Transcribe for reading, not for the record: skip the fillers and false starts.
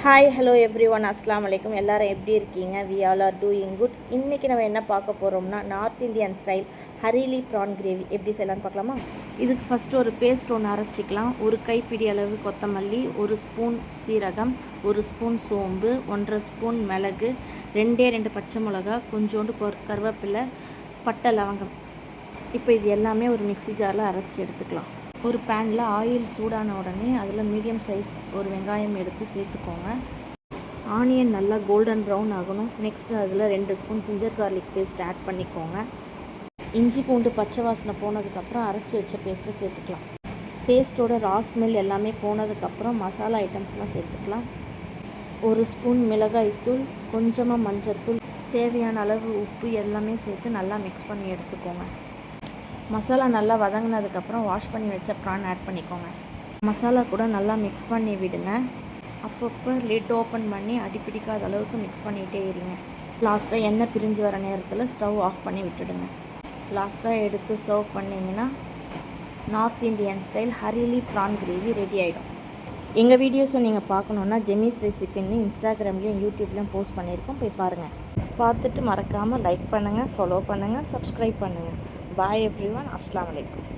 Hi hello every one அஸ்லாம் வலைக்கம். எல்லோரும் எப்படி இருக்கீங்க? We all are doing good. இன்றைக்கி நம்ம என்ன பார்க்க போகிறோம்னா north Indian style hariyali prawn gravy எப்படி செய்யலான்னு பார்க்கலாமா? இதுக்கு ஃபஸ்ட்டு ஒரு பேஸ்ட் ஒன்று அரைச்சிக்கலாம். ஒரு கைப்பிடி அளவு கொத்தமல்லி, ஒரு ஸ்பூன் சீரகம், ஒரு ஸ்பூன் சோம்பு, 1.5 ஸ்பூன் மிளகு, 2 பச்சை மிளகா, கொஞ்சோண்டு கருவேப்பிலை, பட்டை, லவங்கம். இப்போ இது எல்லாமே ஒரு மிக்ஸி ஜாரில் அரைச்சி எடுத்துக்கலாம். ஒரு பேனில் ஆயில் சூடான உடனே அதில் மீடியம் சைஸ் ஒரு வெங்காயம் எடுத்து சேர்த்துக்கோங்க. ஆனியன் நல்லா கோல்டன் ப்ரௌன் ஆகணும். நெக்ஸ்ட்டு அதில் 2 spoon ginger garlic paste add பண்ணிக்கோங்க. இஞ்சி பூண்டு பச்சை வாசனை போனதுக்கப்புறம் அரைச்சி வச்ச பேஸ்ட்டை சேர்த்துக்கலாம். பேஸ்ட்டோட ரா ஸ்மெல் எல்லாமே போனதுக்கப்புறம் மசாலா ஐட்டம்ஸ்லாம் சேர்த்துக்கலாம். 1 ஸ்பூன் மிளகாய்த்தூள், கொஞ்சமாக மஞ்சத்தூள், தேவையான அளவு உப்பு எல்லாமே சேர்த்து நல்லா மிக்ஸ் பண்ணி எடுத்துக்கோங்க. மசாலா நல்லா வதங்கினதுக்கப்புறம் வாஷ் பண்ணி வச்ச ப்ரான் ஆட் பண்ணிக்கோங்க. மசாலா கூட நல்லா மிக்ஸ் பண்ணி விடுங்க. அப்பப்போ லிட் ஓப்பன் பண்ணி அடிப்பிடிக்காத அளவுக்கு மிக்ஸ் பண்ணிகிட்டே இருங்க. லாஸ்ட்டாக எண்ணெய் பிரிஞ்சு வர நேரத்தில் ஸ்டவ் ஆஃப் பண்ணி விட்டுடுங்க. லாஸ்ட்டாக எடுத்து சர்வ் பண்ணிங்கன்னா north Indian style hariyali prawn gravy ready ஆகிடும். எங்கள் வீடியோஸை நீங்கள் பார்க்கணுன்னா ஜெமிஸ் ரெசிபின்னு இன்ஸ்டாகிராம்லேயும் யூடியூப்லேயும் போஸ்ட் பண்ணியிருக்கோம், போய் பாருங்கள். பார்த்துட்டு மறக்காமல் லைக் பண்ணுங்கள், ஃபாலோ பண்ணுங்கள், சப்ஸ்கிரைப் பண்ணுங்கள். Bye everyone. Assalamu alaikum.